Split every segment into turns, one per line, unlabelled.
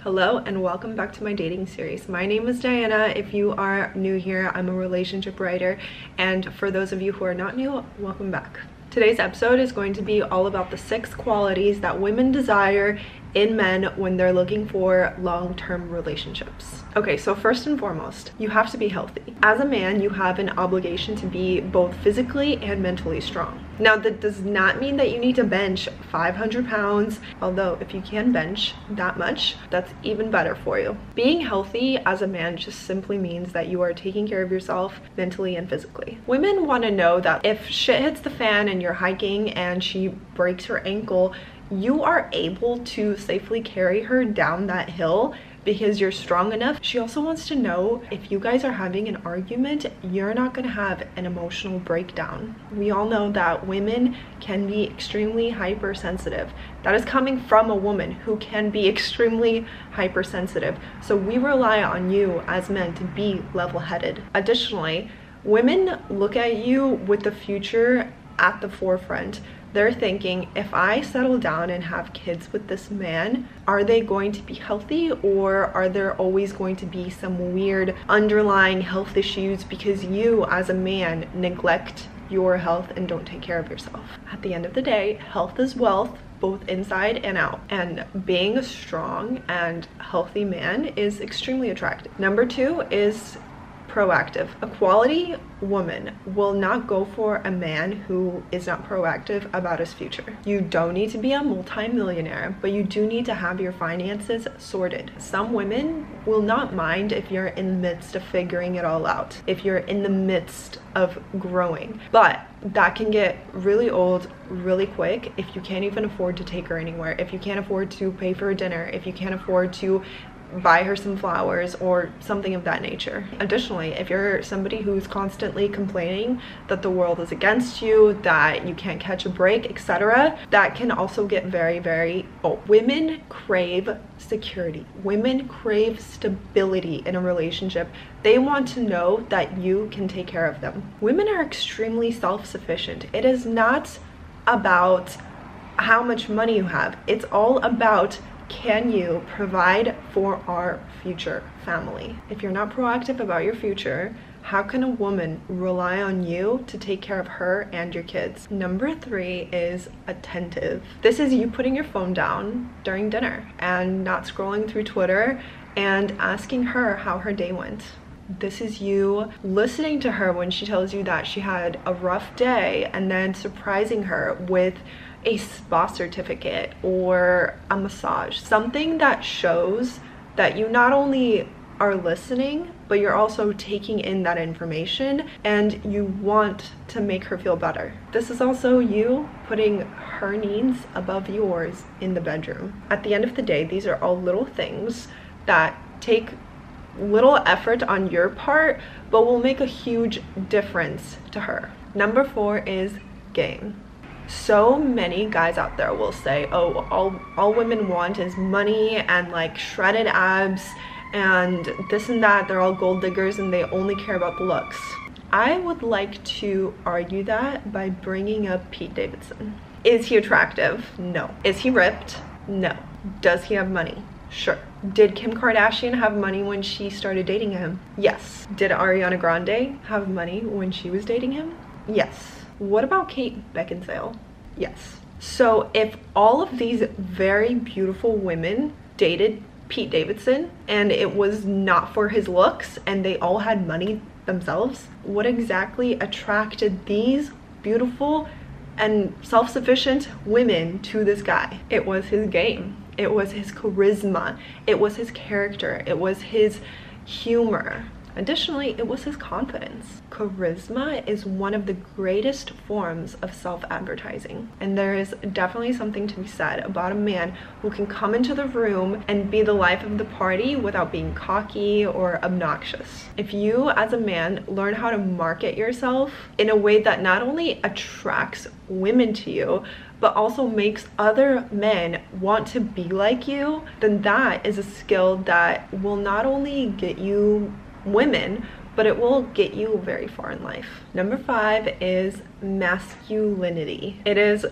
Hello and welcome back to my dating series. My name is Dayana. If you are new here, I'm a relationship writer, and for those of you who are not new, welcome back. Today's episode is going to be all about the 6 qualities that women desire in men when they're looking for long-term relationships. Okay, so first and foremost, you have to be healthy. As a man, you have an obligation to be both physically and mentally strong. Now, that does not mean that you need to bench 500 pounds, although if you can bench that much, that's even better for you. Being healthy as a man just simply means that you are taking care of yourself mentally and physically. Women want to know that if shit hits the fan and you're hiking and she breaks her ankle, you are able to safely carry her down that hill because you're strong enough. She also wants to know if you guys are having an argument, you're not going to have an emotional breakdown. We all know that women can be extremely hypersensitive. That is coming from a woman who can be extremely hypersensitive. So we rely on you as men to be level-headed. Additionally, women look at you with the future at the forefront. They're thinking, if I settle down and have kids with this man, are they going to be healthy, or are there always going to be some weird underlying health issues because you as a man neglect your health and don't take care of yourself? At the end of the day, health is wealth, both inside and out, and being a strong and healthy man is extremely attractive. Number 2 is proactive. A quality woman will not go for a man who is not proactive about his future. You don't need to be a multi-millionaire, but you do need to have your finances sorted. Some women will not mind if you're in the midst of figuring it all out, if you're in the midst of growing, but that can get really old really quick if you can't even afford to take her anywhere, if you can't afford to pay for a dinner, if you can't afford to buy her some flowers or something of that nature. Additionally, if you're somebody who's constantly complaining that the world is against you, that you can't catch a break, etc., that can also get very old. Women crave security. Women crave stability in a relationship. They want to know that you can take care of them. Women are extremely self-sufficient. It is not about how much money you have. It's all about, can you provide for our future family? If you're not proactive about your future, how can a woman rely on you to take care of her and your kids? Number 3 is attentive. This is you putting your phone down during dinner and not scrolling through Twitter and asking her how her day went. This is you listening to her when she tells you that she had a rough day and then surprising her with a spa certificate or a massage. Something that shows that you not only are listening, but you're also taking in that information and you want to make her feel better. This is also you putting her needs above yours in the bedroom. At the end of the day, these are all little things that take little effort on your part, but will make a huge difference to her. Number 4 is game. So many guys out there will say, oh, all women want is money and like shredded abs and this and that. They're all gold diggers and they only care about the looks. I would like to argue that by bringing up Pete Davidson. Is he attractive? No. Is he ripped? No. Does he have money? Sure. Did Kim Kardashian have money when she started dating him? Yes. Did Ariana Grande have money when she was dating him? Yes. What about Kate Beckinsale? Yes. So if all of these very beautiful women dated Pete Davidson and it was not for his looks and they all had money themselves, what exactly attracted these beautiful and self-sufficient women to this guy? It was his game. It was his charisma. It was his character. It was his humor. Additionally, it was his confidence. Charisma is one of the greatest forms of self-advertising. And there is definitely something to be said about a man who can come into the room and be the life of the party without being cocky or obnoxious. If you as a man learn how to market yourself in a way that not only attracts women to you, but also makes other men want to be like you, then that is a skill that will not only get you women, but it will get you very far in life. Number 5 is masculinity. It is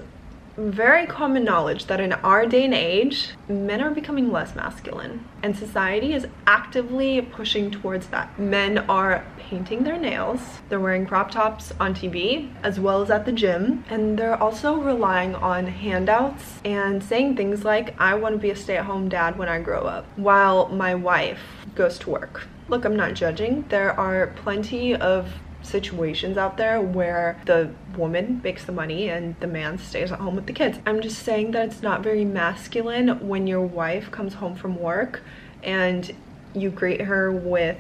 very common knowledge that in our day and age, men are becoming less masculine, and society is actively pushing towards that. Men are painting their nails, they're wearing crop tops on TV as well as at the gym, and they're also relying on handouts and saying things like, I want to be a stay-at-home dad when I grow up, while my wife goes to work. Look, I'm not judging. There are plenty of situations out there where the woman makes the money and the man stays at home with the kids. I'm just saying that it's not very masculine when your wife comes home from work and you greet her with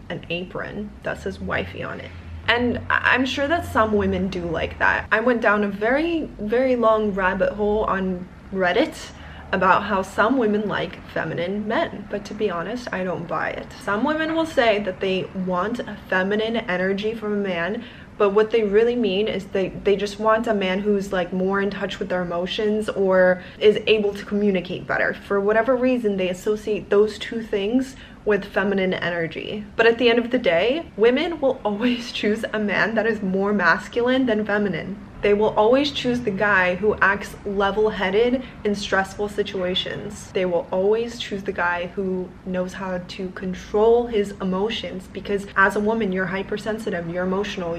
an apron that says wifey on it. And I'm sure that some women do like that. I went down a very long rabbit hole on Reddit about how some women like feminine men, but to be honest, I don't buy it. Some women will say that they want a feminine energy from a man, but what they really mean is they just want a man who's like more in touch with their emotions or is able to communicate better. For whatever reason, they associate those two things with feminine energy. But at the end of the day, women will always choose a man that is more masculine than feminine. They will always choose the guy who acts level-headed in stressful situations. They will always choose the guy who knows how to control his emotions, because as a woman, you're hypersensitive, you're emotional,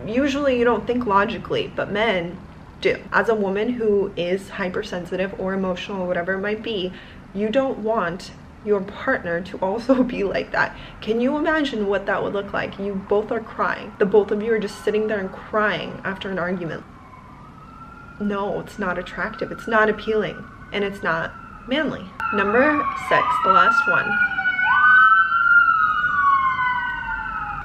usually you don't think logically, but men do. As a woman who is hypersensitive or emotional or whatever it might be, you don't want your partner to also be like that. Can you imagine what that would look like? You both are crying. The both of you are just sitting there and crying after an argument. No, it's not attractive, it's not appealing, and it's not manly. Number 6, the last one.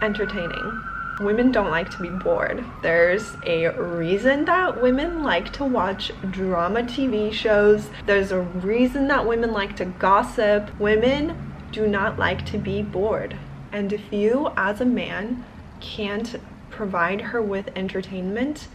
Entertaining. Women don't like to be bored. There's a reason that women like to watch drama TV shows. There's a reason that women like to gossip. Women do not like to be bored. And if you, as a man, can't provide her with entertainment,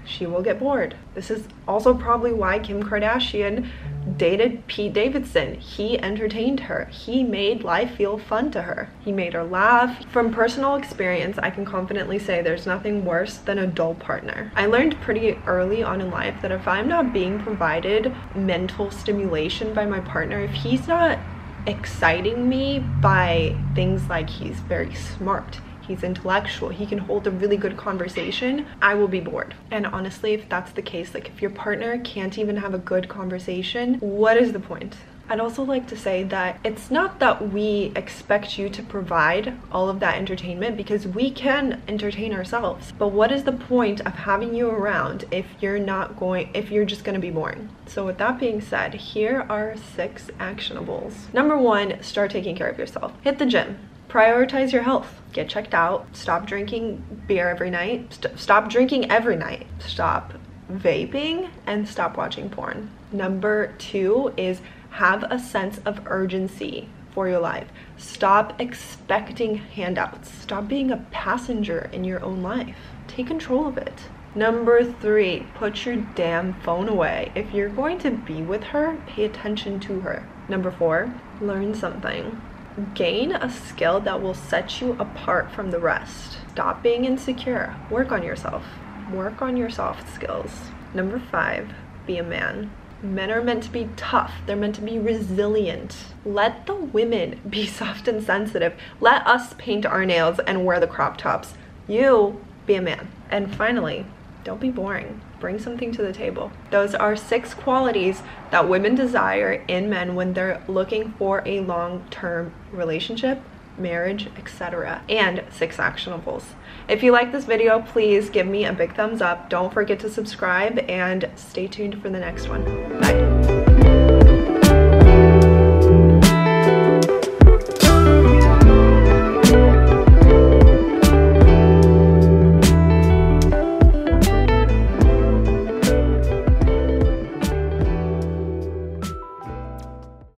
she will get bored. This is also probably why Kim Kardashian dated Pete Davidson. He entertained her. He made life feel fun to her. He made her laugh. From personal experience, I can confidently say there's nothing worse than a dull partner. I learned pretty early on in life that if I'm not being provided mental stimulation by my partner, if he's not exciting me by things like he's very smart, he's intellectual, he can hold a really good conversation, I will be bored. And honestly, if that's the case, like if your partner can't even have a good conversation, what is the point? I'd also like to say that it's not that we expect you to provide all of that entertainment, because we can entertain ourselves. But what is the point of having you around if you're just gonna be boring? So with that being said, here are 6 actionables. Number 1, start taking care of yourself. Hit the gym. Prioritize your health. Get checked out. Stop drinking beer every night. Stop drinking every night. Stop vaping and stop watching porn. Number 2 is have a sense of urgency for your life. Stop expecting handouts. Stop being a passenger in your own life. Take control of it. Number 3, put your damn phone away. If you're going to be with her, pay attention to her. Number 4, learn something. Gain a skill that will set you apart from the rest. Stop being insecure. Work on yourself. Work on your soft skills. Number 5, be a man. Men are meant to be tough. They're meant to be resilient. Let the women be soft and sensitive. Let us paint our nails and wear the crop tops. You be a man. And finally, don't be boring. Bring something to the table. Those are 6 qualities that women desire in men when they're looking for a long-term relationship, marriage, etc. And 6 actionables. If you like this video, please give me a big thumbs up. Don't forget to subscribe and stay tuned for the next one. Bye.